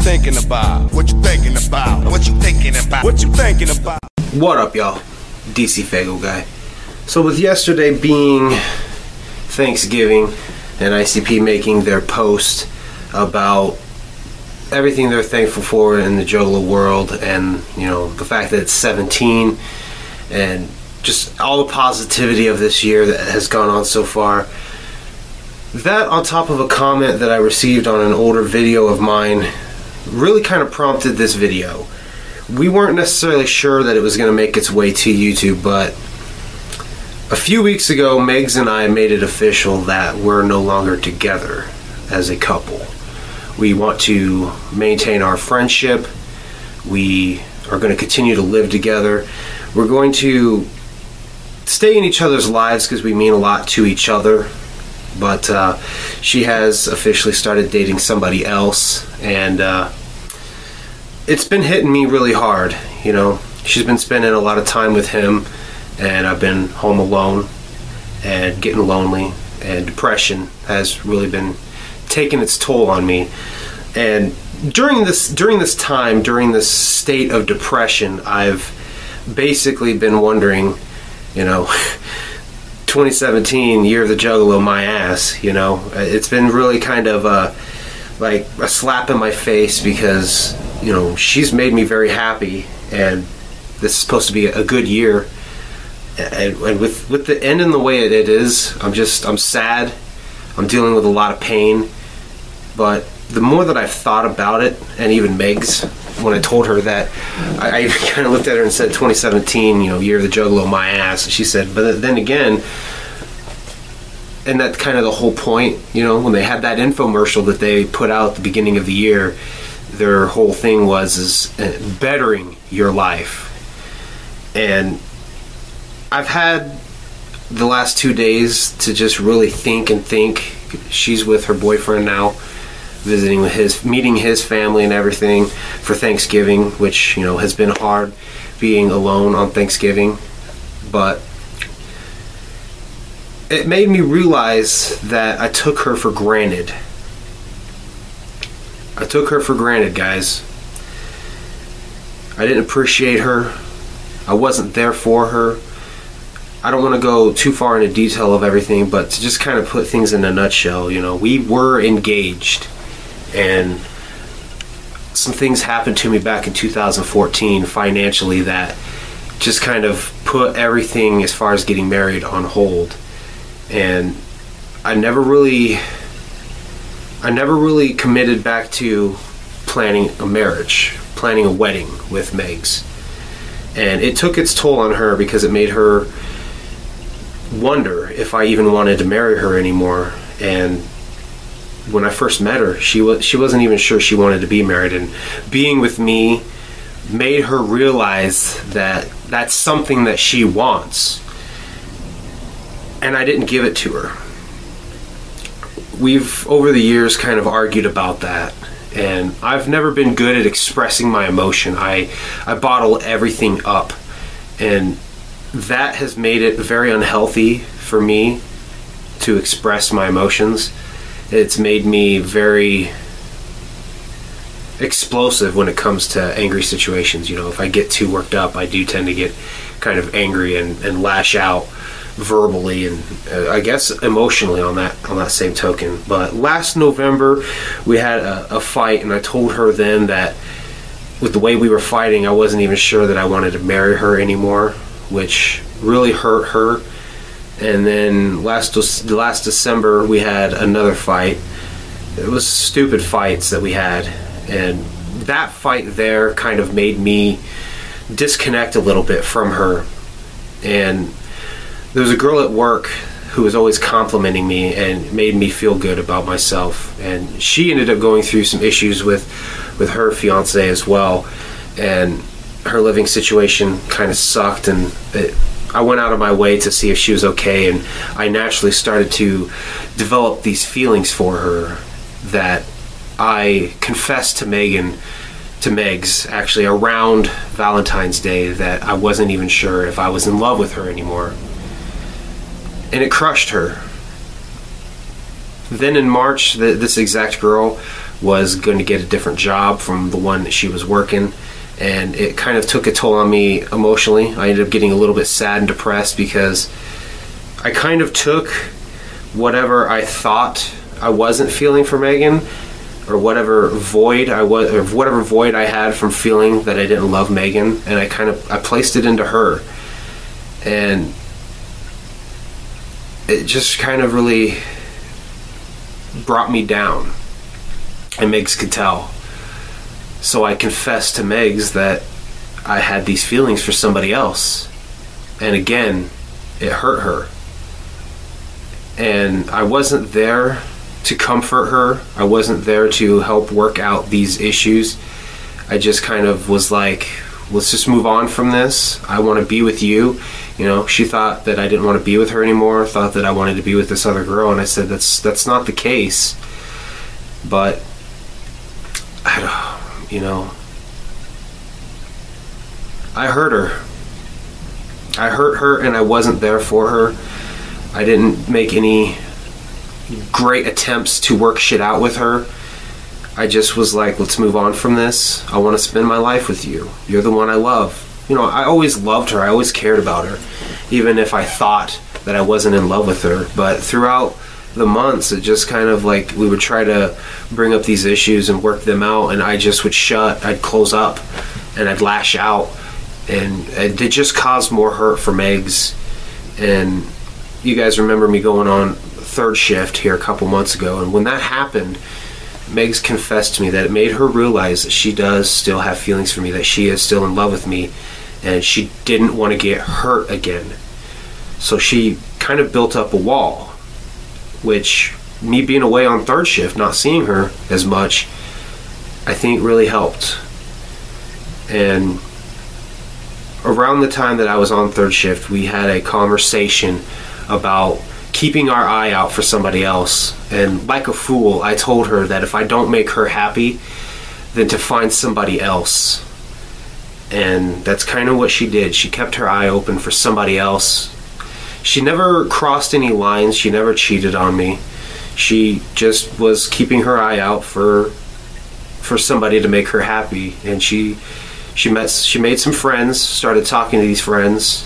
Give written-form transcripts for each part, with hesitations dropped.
thinking about? What you thinking about? What you thinking about? What you thinking about? What up, y'all? DCFAYGOGUY. So with yesterday being Thanksgiving and ICP making their post about everything they're thankful for in the Juggalo world, and you know, the fact that it's 17 and just all the positivity of this year that has gone on so far, that on top of a comment that I received on an older video of mine really kind of prompted this video. We weren't necessarily sure that it was going to make its way to YouTube, but a few weeks ago Megs and I made it official that we're no longer together as a couple. We want to maintain our friendship. We are going to continue to live together. We're going to stay in each other's lives because we mean a lot to each other. But she has officially started dating somebody else, and it's been hitting me really hard. You know, she's been spending a lot of time with him, and I've been home alone and getting lonely, and depression has really been taking its toll on me. And during this state of depression, I've basically been wondering, you know, 2017, year of the Juggalo, my ass, you know. It's been really kind of like a slap in my face, because, you know, she's made me very happy, and this is supposed to be a good year, and with the end in the way it is, I'm sad. I'm dealing with a lot of pain. But the more that I've thought about it, and even Megs, when I told her that, I kind of looked at her and said, 2017, you know, year of the Juggalo, my ass. She said, but then again, and that's kind of the whole point, you know, when they had that infomercial that they put out at the beginning of the year, their whole thing was bettering your life. And I've had the last 2 days to just really think and think. She's with her boyfriend now, visiting with meeting his family and everything for Thanksgiving, which, you know, has been hard being alone on Thanksgiving. But it made me realize that I took her for granted. I took her for granted, guys. I didn't appreciate her. I wasn't there for her. I don't want to go too far into detail of everything, but to just kind of put things in a nutshell, you know, we were engaged, and some things happened to me back in 2014 financially that just kind of put everything as far as getting married on hold. And I never really committed back to planning a marriage, planning a wedding with Megs. And it took its toll on her, because it made her wonder if I even wanted to marry her anymore. And when I first met her, she wasn't even sure she wanted to be married, and being with me made her realize that that's something that she wants, and I didn't give it to her. We've over the years kind of argued about that, and I've never been good at expressing my emotion. I bottle everything up, and that has made it very unhealthy for me to express my emotions. It's made me very explosive when it comes to angry situations. You know, if I get too worked up, I do tend to get kind of angry and lash out verbally, and I guess emotionally on that same token. But last November we had a fight, and I told her then that with the way we were fighting, I wasn't even sure that I wanted to marry her anymore, which really hurt her. And then last December we had another fight. It was stupid fights that we had, and that fight there kind of made me disconnect a little bit from her. And there was a girl at work who was always complimenting me and made me feel good about myself, and she ended up going through some issues with her fiance as well, and her living situation kind of sucked, and I went out of my way to see if she was okay, and I naturally started to develop these feelings for her that I confessed to Megs actually around Valentine's Day, that I wasn't even sure if I was in love with her anymore. And it crushed her. Then in March, this exact girl was going to get a different job from the one that she was working, and it kind of took a toll on me emotionally. I ended up getting a little bit sad and depressed because I kind of took whatever I thought I wasn't feeling for Megan, or whatever void I had from feeling that I didn't love Megan, and I placed it into her, and it just kind of really brought me down, and Megs could tell. So I confessed to Megs that I had these feelings for somebody else, and again, it hurt her. And I wasn't there to comfort her. I wasn't there to help work out these issues. I just kind of was like, let's just move on from this. I want to be with you. You know, she thought that I didn't want to be with her anymore, thought that I wanted to be with this other girl, and I said that's not the case. But I hurt her. I hurt her, and I wasn't there for her. I didn't make any great attempts to work shit out with her. I just was like, let's move on from this. I want to spend my life with you. You're the one I love. You know, I always loved her. I always cared about her, even if I thought that I wasn't in love with her. But throughout the months, it just kind of like we would try to bring up these issues and work them out, and I just would I'd close up, and I'd lash out, and it just caused more hurt for Megs. And you guys remember me going on third shift here a couple months ago, and when that happened, Megs confessed to me that it made her realize that she does still have feelings for me, that she is still in love with me, and she didn't want to get hurt again. So she kind of built up a wall, which me being away on third shift, not seeing her as much, I think really helped. And around the time that I was on third shift, we had a conversation about keeping our eye out for somebody else. And like a fool, I told her that if I don't make her happy, then to find somebody else. And that's kind of what she did. She kept her eye open for somebody else. She never crossed any lines. She never cheated on me. She just was keeping her eye out for somebody to make her happy. And she made some friends, started talking to these friends.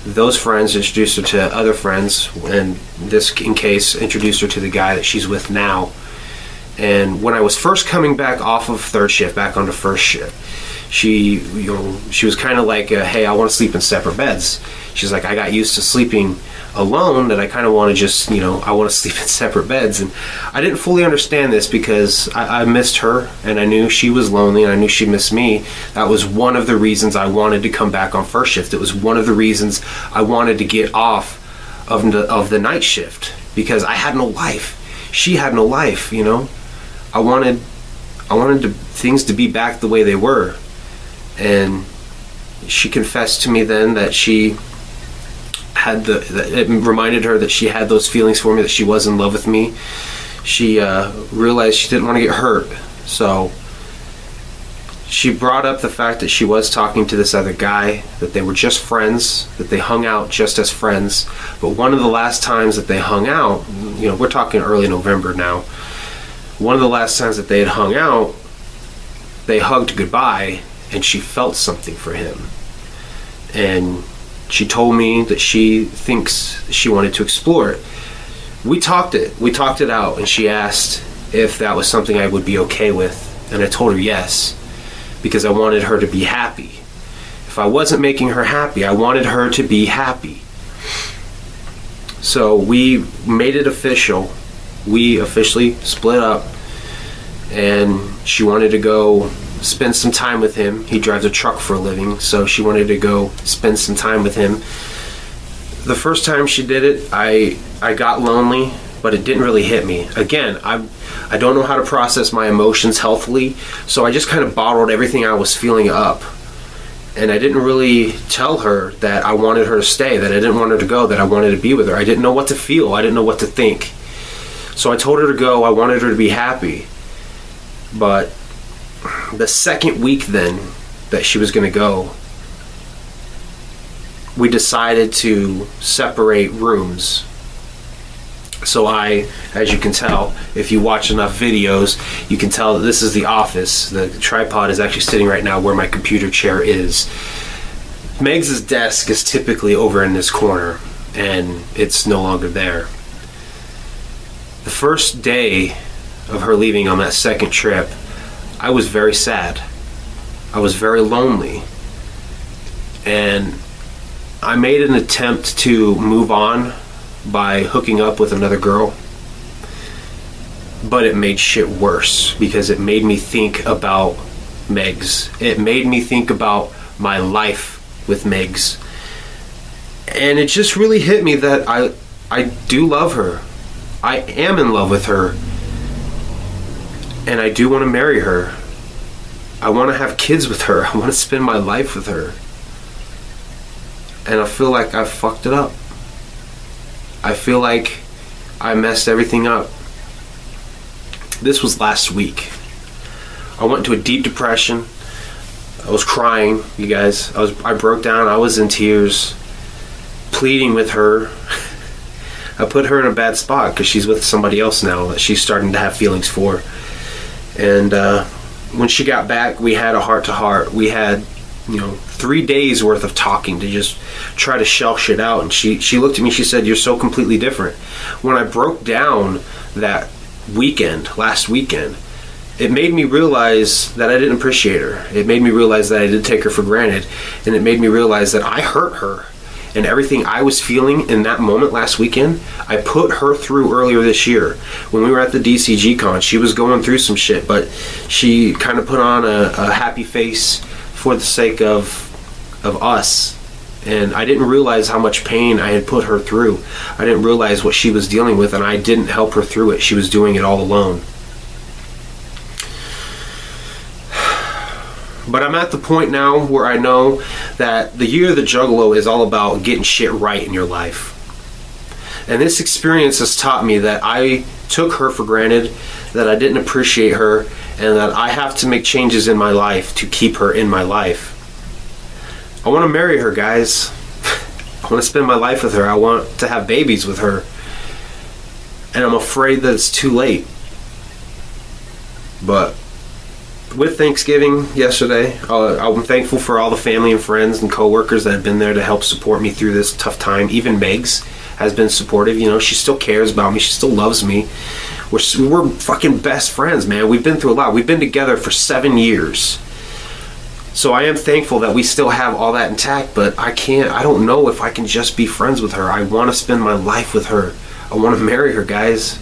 Those friends introduced her to other friends, and this case introduced her to the guy that she's with now. And when I was first coming back off of third shift, back onto first shift, she was kind of like, hey, I want to sleep in separate beds. She's like, I got used to sleeping alone, that I kind of want to just, I want to sleep in separate beds. And I didn't fully understand this because I missed her, and I knew she was lonely, and I knew she missed me. That was one of the reasons I wanted to come back on first shift. It was one of the reasons I wanted to get off of the night shift, because I had no life. She had no life, I wanted things to be back the way they were. And she confessed to me then that she had it reminded her that she had those feelings for me, that she was in love with me. She realized she didn't want to get hurt, so she brought up the fact that she was talking to this other guy, that they were just friends, that they hung out just as friends. But one of the last times that they hung out, we're talking early November now, one of the last times that they had hung out, they hugged goodbye, and she felt something for him. And she told me that she thinks she wanted to explore it. We talked it out, and she asked if that was something I would be okay with, and I told her yes, because I wanted her to be happy. If I wasn't making her happy, I wanted her to be happy. So we made it official. We officially split up, and she wanted to go spend some time with him. He drives a truck for a living, so she wanted to go spend some time with him. The first time she did it, I got lonely, but it didn't really hit me. Again, I don't know how to process my emotions healthily, so I just kind of bottled everything I was feeling up. And I didn't really tell her that I wanted her to stay, that I didn't want her to go, that I wanted to be with her. I didn't know what to feel. I didn't know what to think. So I told her to go. I wanted her to be happy. But the second week then that she was going to go, we decided to separate rooms. So as you can tell, if you watch enough videos, you can tell that this is the office. The tripod is actually sitting right now where my computer chair is. Meg's desk is typically over in this corner, and it's no longer there. The first day of her leaving on that second trip, I was very sad. I was very lonely. And I made an attempt to move on by hooking up with another girl, but it made shit worse because it made me think about Megs. It made me think about my life with Megs, and it just really hit me that I do love her. I am in love with her, and I do want to marry her. I want to have kids with her. I want to spend my life with her, and I feel like I've fucked it up. I feel like I messed everything up. This was last week. I went into a deep depression. I was crying, you guys. I broke down. I was in tears, pleading with her. I put her in a bad spot because she's with somebody else now that she's starting to have feelings for. And when she got back, we had a heart-to-heart. We had, 3 days worth of talking to just try to shell shit out. And she looked at me, she said, "You're so completely different." When I broke down that last weekend, it made me realize that I didn't appreciate her. It made me realize that I did take her for granted. And it made me realize that I hurt her. And everything I was feeling in that moment last weekend, I put her through earlier this year. When we were at the DCG con, she was going through some shit, but she kind of put on a happy face for the sake of us. And I didn't realize how much pain I had put her through. I didn't realize what she was dealing with, and I didn't help her through it. She was doing it all alone. But I'm at the point now where I know that the year of the Juggalo is all about getting shit right in your life. And this experience has taught me that I took her for granted, that I didn't appreciate her, and that I have to make changes in my life to keep her in my life. I want to marry her, guys. I want to spend my life with her. I want to have babies with her. And I'm afraid that it's too late. But with Thanksgiving yesterday, I'm thankful for all the family and friends and coworkers that have been there to help support me through this tough time. Even Megs has been supportive. She still cares about me. She still loves me. We're fucking best friends, man. We've been through a lot. We've been together for 7 years. So I am thankful that we still have all that intact, but I don't know if I can just be friends with her. I want to spend my life with her. I want to marry her, guys.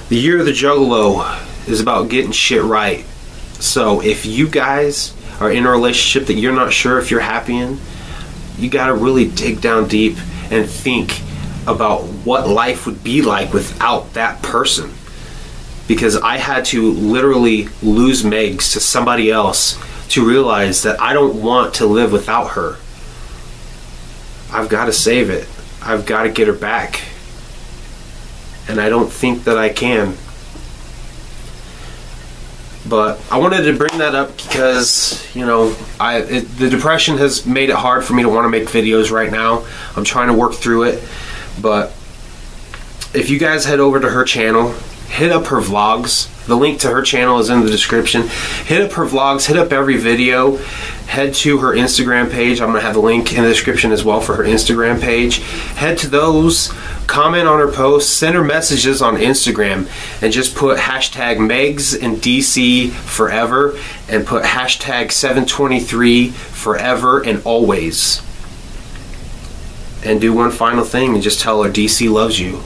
The year of the Juggalo is about getting shit right. So if you guys are in a relationship that you're not sure if you're happy in, you gotta really dig down deep and think about what life would be like without that person. Because I had to literally lose Megs to somebody else to realize that I don't want to live without her. I've got to save it. I've got to get her back. And I don't think that I can. But I wanted to bring that up because, the depression has made it hard for me to want to make videos right now. I'm trying to work through it. But if you guys head over to her channel, hit up her vlogs. The link to her channel is in the description. Hit up her vlogs, hit up every video. Head to her Instagram page. I'm going to have the link in the description as well for her Instagram page. Head to those, comment on her posts, send her messages on Instagram, and just put hashtag Megs and DC forever, and put hashtag 723 forever and always. And do one final thing and just tell her DC loves you.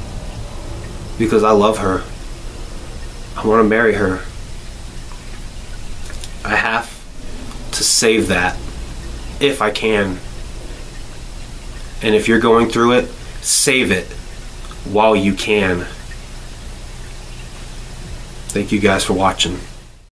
Because I love her. I want to marry her. I have to save that if I can. And if you're going through it, save it while you can. Thank you guys for watching.